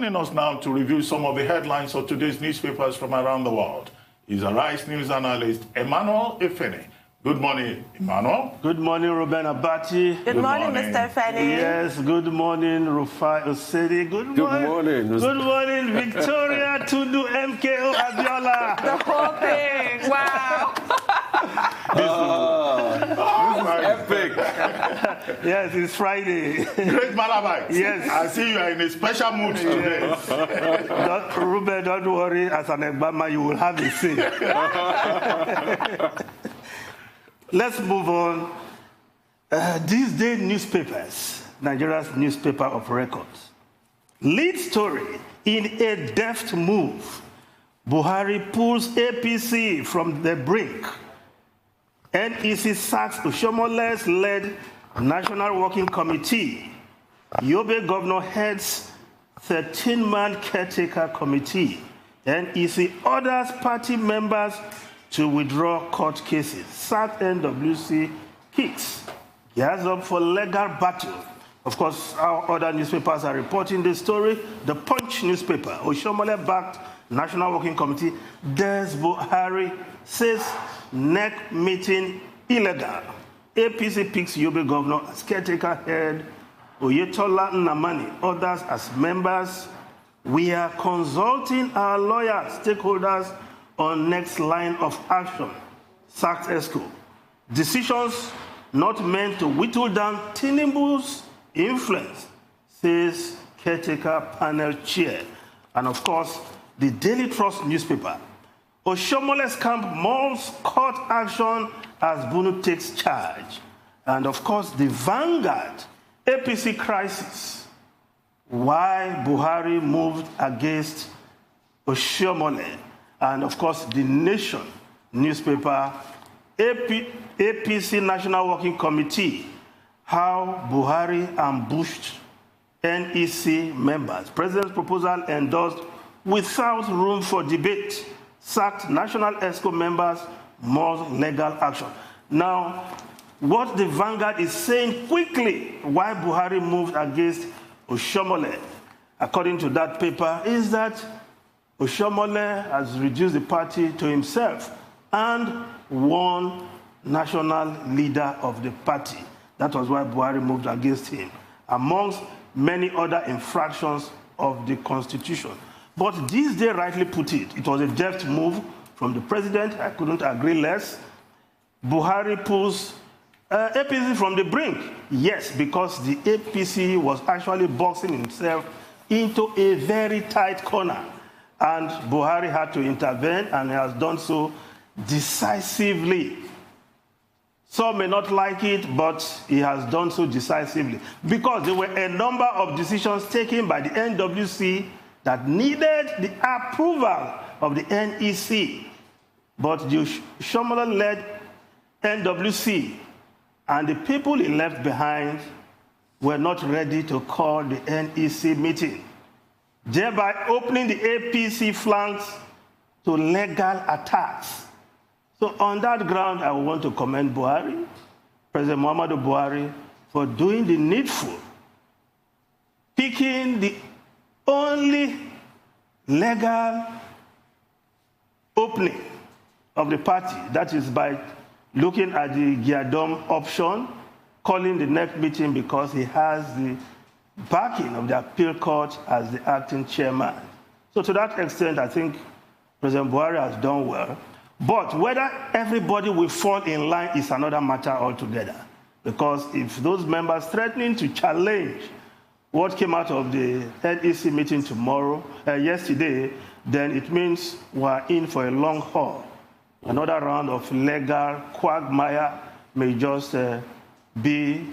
Joining us now to review some of the headlines of today's newspapers from around the world is Arise News analyst Emmanuel Efeni. Good morning, Emmanuel. Good morning, Ruben Abati. Good morning, Mr. Efeni. Yes, good morning, Rufai Osedi. Good morning. Good morning, Victoria Tundu MKO Abiola. The whole thing. Wow. This is epic. Yes, it's Friday. Great Malabai. Yes. I see you are in a special mood today. Ruben, don't worry. As an Obama, you will have a say. Let's move on. These days, newspapers, Nigeria's newspaper of records. Lead story in a deft move. Buhari pulls APC from the brink. NEC sacks Oshomole's led National Working Committee. Yobe governor heads 13-man caretaker committee. NEC orders party members to withdraw court cases. SAT NWC kicks. Gears up for legal battle. Of course, our other newspapers are reporting this story. The Punch newspaper, Oshomole-backed National Working Committee, Des Buhari says NEC meeting illegal. APC picks Yobe governor as caretaker head. Oyetola Nnamani, others as members. We are consulting our lawyers, stakeholders, on next line of action. Sacked ESCO. Decisions not meant to whittle down Tinubu's influence, says caretaker panel chair. And of course, the Daily Trust newspaper. Oshomole's camp mauls court action as Bunu takes charge. And of course, the Vanguard APC crisis. Why Buhari moved against Oshomole. And of course, the Nation newspaper, APC National Working Committee, how Buhari ambushed NEC members. President's proposal endorsed without room for debate. Sacked National ESCO members, more legal action. Now, what the Vanguard is saying quickly, why Buhari moved against Oshomole, according to that paper, is that Oshomole has reduced the party to himself and one national leader of the party. That was why Buhari moved against him, amongst many other infractions of the Constitution. But this day rightly put it, it was a deft move from the president. I couldn't agree less. Buhari pulls APC from the brink. Yes, because the APC was actually boxing himself into a very tight corner. And Buhari had to intervene, and he has done so decisively. Some may not like it, but he has done so decisively. Because there were a number of decisions taken by the NWC that needed the approval of the NEC. But the Shomole-led NWC and the people he left behind were not ready to call the NEC meeting, thereby opening the APC flanks to legal attacks. So on that ground, I want to commend Buhari, President Muhammadu Buhari, for doing the needful, picking the only legal opening of the party, that is by looking at the Giadom option, calling the next meeting because he has the backing of the appeal court as the acting chairman. So to that extent, I think President Buhari has done well. But whether everybody will fall in line is another matter altogether. Because if those members threatening to challenge what came out of the NEC meeting yesterday, then it means we're in for a long haul. Another round of legal quagmire may just be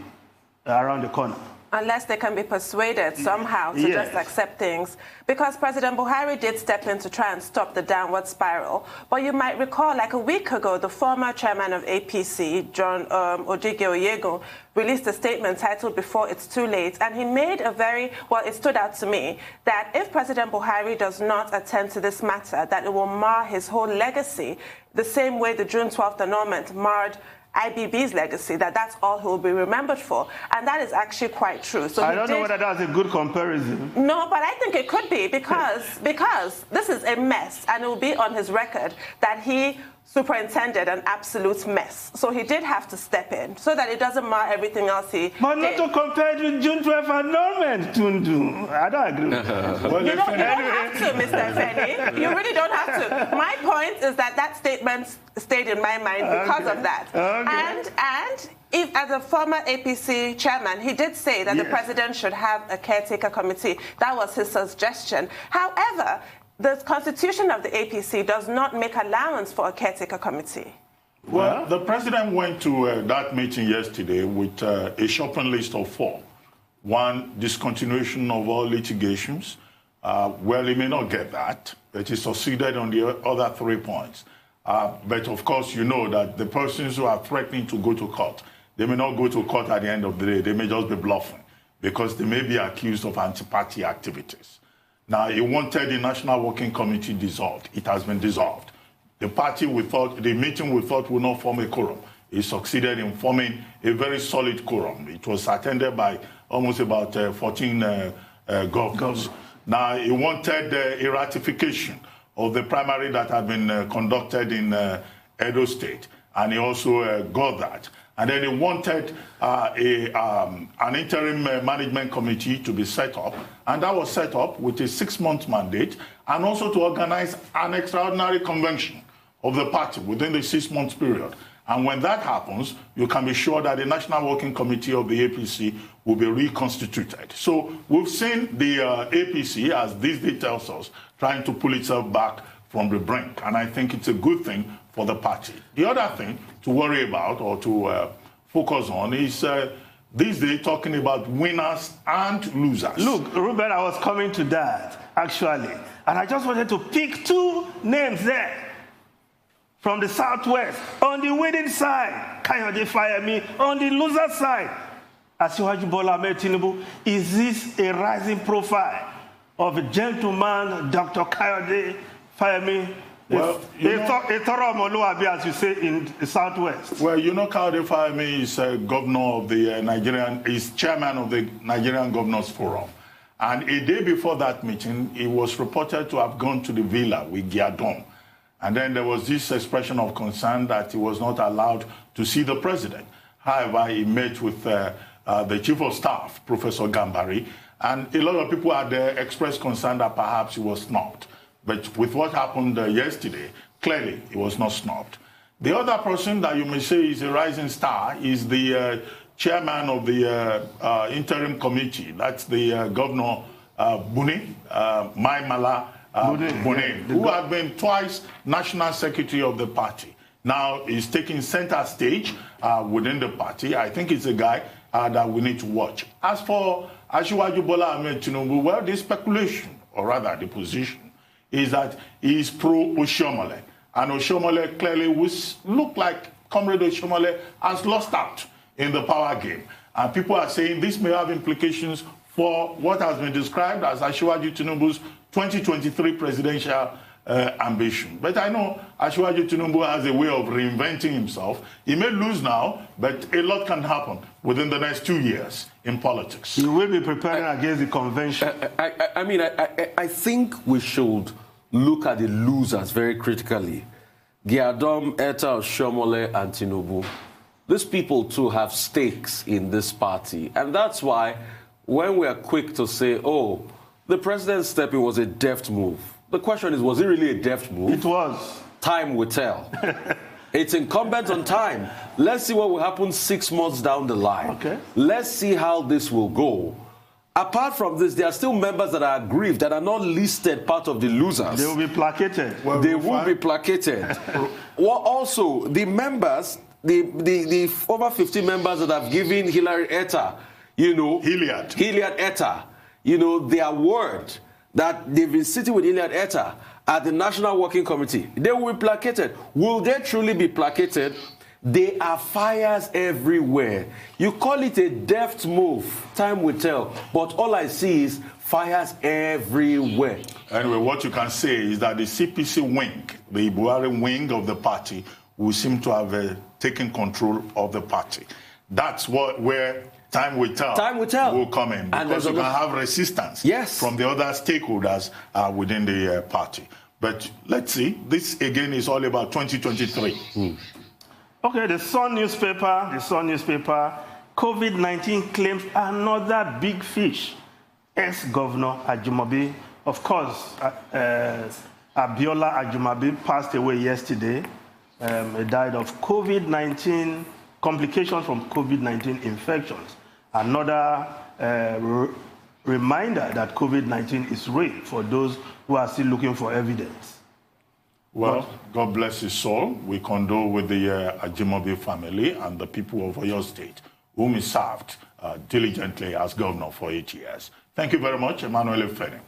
around the corner. Unless they can be persuaded somehow to just accept things. Because President Buhari did step in to try and stop the downward spiral. But you might recall, like a week ago, the former chairman of APC, John Ojige Oyego, released a statement titled "Before It's Too Late." And he made a very, well, it stood out to me, that if President Buhari does not attend to this matter, that it will mar his whole legacy, the same way the June 12th annulment marred IBB's legacy, that's all he'll be remembered for. And that is actually quite true. So I don't know whether that's a good comparison. No, but I think it could be because this is a mess, and it will be on his record that he superintended an absolute mess. So he did have to step in so that it doesn't mar everything else he But did. not to compare it with June 12th annulment, Tundu. I don't agree with that. Well, you don't have to, Mr. Efeni. You really don't have to. My point is that statement stayed in my mind because of that. Okay. And if, as a former APC chairman, he did say that the president should have a caretaker committee. That was his suggestion. However, the constitution of the APC does not make allowance for a caretaker committee. Well, the president went to that meeting yesterday with a shopping list of 4. 1, discontinuation of all litigations. Well, he may not get that, but he succeeded on the other 3 points. But of course, you know that the persons who are threatening to go to court, they may not go to court at the end of the day. They may just be bluffing because they may be accused of anti-party activities. Now, he wanted the National Working Committee dissolved. It has been dissolved. The meeting we thought would not form a quorum. He succeeded in forming a very solid quorum. It was attended by almost about 14 governors. Now, he wanted a ratification of the primary that had been conducted in Edo State, and he also got that. And then he wanted an interim management committee to be set up, and that was set up with a 6-month mandate, and also to organize an extraordinary convention of the party within the 6-month period. And when that happens, you can be sure that the National Working Committee of the APC will be reconstituted. So we've seen the APC, as this day tells us, trying to pull itself back from the brink, and I think it's a good thing for the party. The other thing to worry about or to focus on is this day talking about winners and losers. Look, Ruben, I was coming to that, actually. And I just wanted to pick 2 names there from the Southwest. On the winning side, Kayode Fayemi. On the loser side, Asiwaju Bola Ahmed Tinubu. Is this a rising profile of a gentleman, Dr. Kayode Fayemi? Well, a thorough Moluabi, as you say, in the Southwest. Well, you know, Kayode Fayemi is governor of the is chairman of the Nigerian Governors Forum. And a day before that meeting, he was reported to have gone to the villa with Giadom. And then there was this expression of concern that he was not allowed to see the president. However, he met with the chief of staff, Professor Gambari, and a lot of people had expressed concern that perhaps he was snubbed. But with what happened yesterday, clearly he was not snubbed. The other person that you may say is a rising star is the chairman of the interim committee. That's the Governor Buni, Maimala Buni, who had been twice national secretary of the party. Now he's taking center stage within the party. I think it's a guy that we need to watch. As for Asiwaju Bola Ahmed Tinubu, well, the speculation, or rather the position, is that he is pro-Oshiomhole. And Oshiomhole clearly look like Comrade Oshiomhole has lost out in the power game. And people are saying this may have implications for what has been described as Asiwaju Tinubu's 2023 presidential ambition. But I know Asiwaju Tinubu has a way of reinventing himself. He may lose now, but a lot can happen within the next 2 years in politics. He will be preparing against the convention. I think we should look at the losers very critically. Giadom, Etta, Oshiomhole, and Tinubu. These people too have stakes in this party. And that's why when we are quick to say, oh, the president's stepping was a deft move, the question is, was it really a deft move? It was. Time will tell. It's incumbent on time. Let's see what will happen 6 months down the line. Okay. Let's see how this will go. Apart from this, there are still members that are aggrieved that are not listed part of the losers. They will be placated. Well, they will be placated. Well, also, the members, the over 50 members that have given Hillary Etta, Hilliard Etta, their word that they've been sitting with Hilliard Etta at the National Working Committee. They will be placated. Will they truly be placated? There are fires everywhere. You call it a deft move. Time will tell. But all I see is fires everywhere. Anyway, what you can say is that the CPC wing, the Buhari wing of the party, who seem to have taken control of the party. That's where time will tell will come in, because you can have resistance from the other stakeholders within the party. But let's see, this again is all about 2023. Okay, the Sun newspaper, COVID-19 claims another big fish. Ex-Governor Ajimobi, of course, Abiola Ajimobi passed away yesterday. He died of COVID-19, complications from COVID-19 infections. Another reminder that COVID-19 is real for those who are still looking for evidence. Well, God bless his soul. We condole with the Ajimobi family and the people of Oyo State, whom he served diligently as governor for 8 years. Thank you very much, Emmanuel Efeni.